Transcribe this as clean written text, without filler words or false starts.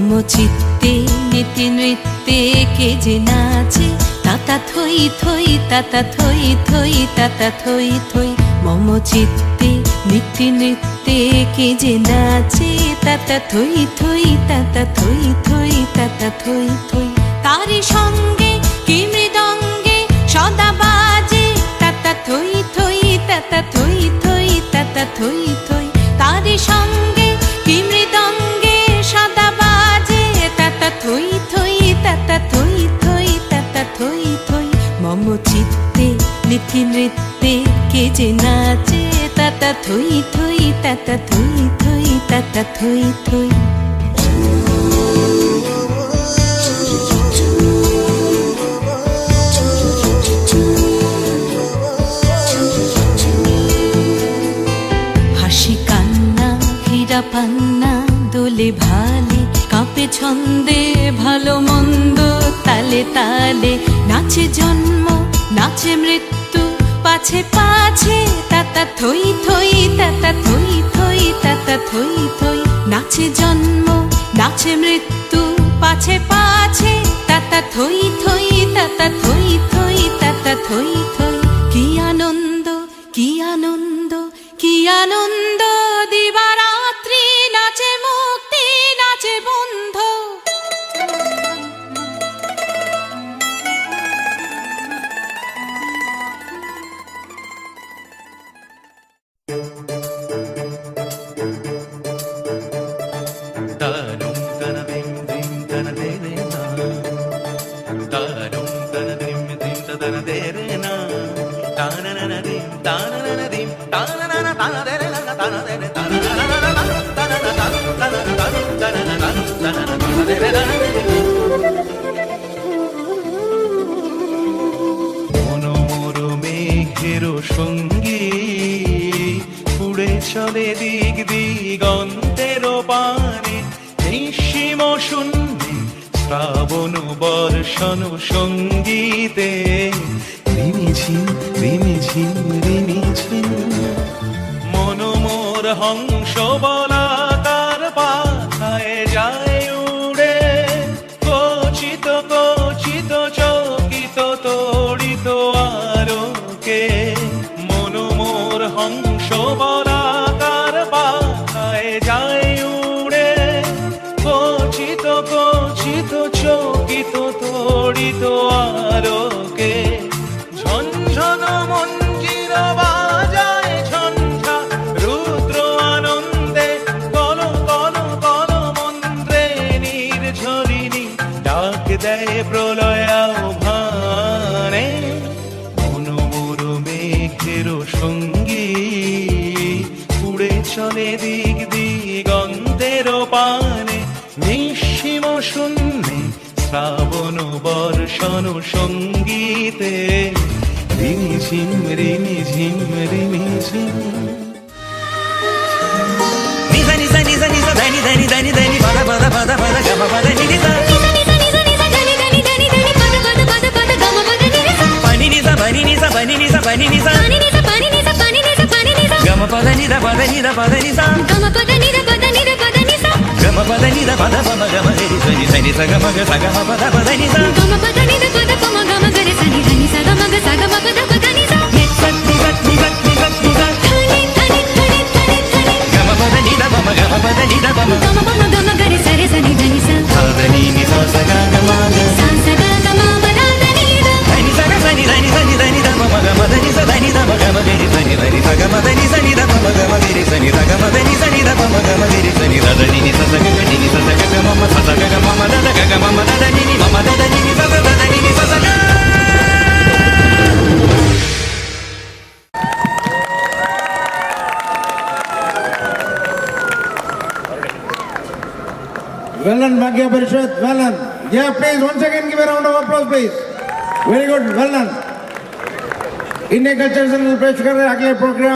মম চিত্তে নীতি নৃত্যে কে যে নাচে তাতা থই থই তাতা থই থই তাতা থই থই মম চিত্তে নীতি নৃত্যে কে যে নাচে তাতা থই থই তাতা থই থই তাতা থই থই তারি সঙ্গে কি মৃদঙ্গে সদা বাজে তাতা থই থই তাতা থই থই তাতা থই থই তারি সঙ্গে কি মৃদঙ্গে সদা বাজে তাতা থই থই তাতা থই থই তাতা থই থই মম চিত্তে নীতি নৃত্যে কে যে নাচে তাতা থই থই তাতা থই থই তাতা থই থই হাসি কান্না হীরা পান্না দোলে ভালে কাঁপে ছন্দে ভালো মন্দ তালে তালে নাচে জন্ম নাচে মৃত্যু পাছে পাছে তাতা থই থই তাতা থই থই তাতা থই থই নাচে জন্ম নাচে মৃত্যু পাছে পাছে তাতা থই থই তাতা থই থই তাতা থই থই কি আনন্দ কি আনন্দ কি আনন্দ দিবারাত্রি নাচে মুক্তি নাচে বন্ধ সঙ্গী উড়ে চলে দিক দিগন্তের পানে নিঃসীম শূন্যে শ্রাবণ বর্ষণ সঙ্গীতে রিমিঝিম রিমিঝিম রিমিঝিম মনোমোর হংস বলাকার পাথায় যায় উড়ে কচিত কচিত চকিত তড়িত আলোকে মনোমোর হংস বলাকার পাথায় যায় উড়ে কচিত কচিত চকিত তড়িত আলোকে ঝনঝন মঞ্জির বাজায় ঝঞ্ঝা রুদ্র আনন্দে কল কল কল মন্ত্রে নির্ঝরিণী ডাক দেয় প্রলয় আহ্বানে মনোমোর মেঘের সঙ্গী উড়ে চলে দিক দিগন্তের পানে নিঃসীম শূন্যে শ্রাবণ বর্ষণ সঙ্গীতে রিমিঝিম রিমিঝিম রিমিঝিম নিজা নিজা নিজা নিজা ধানি ধানি ধানি ধানি পাদা পাদা পাদা পাদা গামা পাদা নিজা পানি নিজা পানি নিজা পানি নিজা পানি নিজা gama pada ni da pada ni da pada ni sa gama pada ni da pada ni da pada ni sa gama pada ni da pada pama gama re sa ni sa gama ga sa gama pada pada ni sa gama pada ni da pada pama gama ga re sa ni sa gama ga sa gama pada pada ni sa ni sa ni sa ni sa ni sa ni sa thani thani thani thani thani gama pada ni da pama gama pada ni da pama gama pama gama ga re sa ni sa pada ni sa sa gama ga sa ga gama pada ni da ni sa ga sa ni da pama gama da ni sa ni da gama ga re sa ni sa gama da ni sa ni da pama gama ga re sa ni da gama da ni sa ni da pama gama ga re sa ni da ni ni sa sa ga ni ni sa sa ga mama sa sa ga mama da da ga mama da da ni ni mama da da ni ni sa sa da ni ni sa sa ga Well done, Bhagya Parishad. Well done. Yeah, please, once again give a round of applause, please. Very good. Well done. Indian Cultural Center पेश कर रहे हैं अगले programme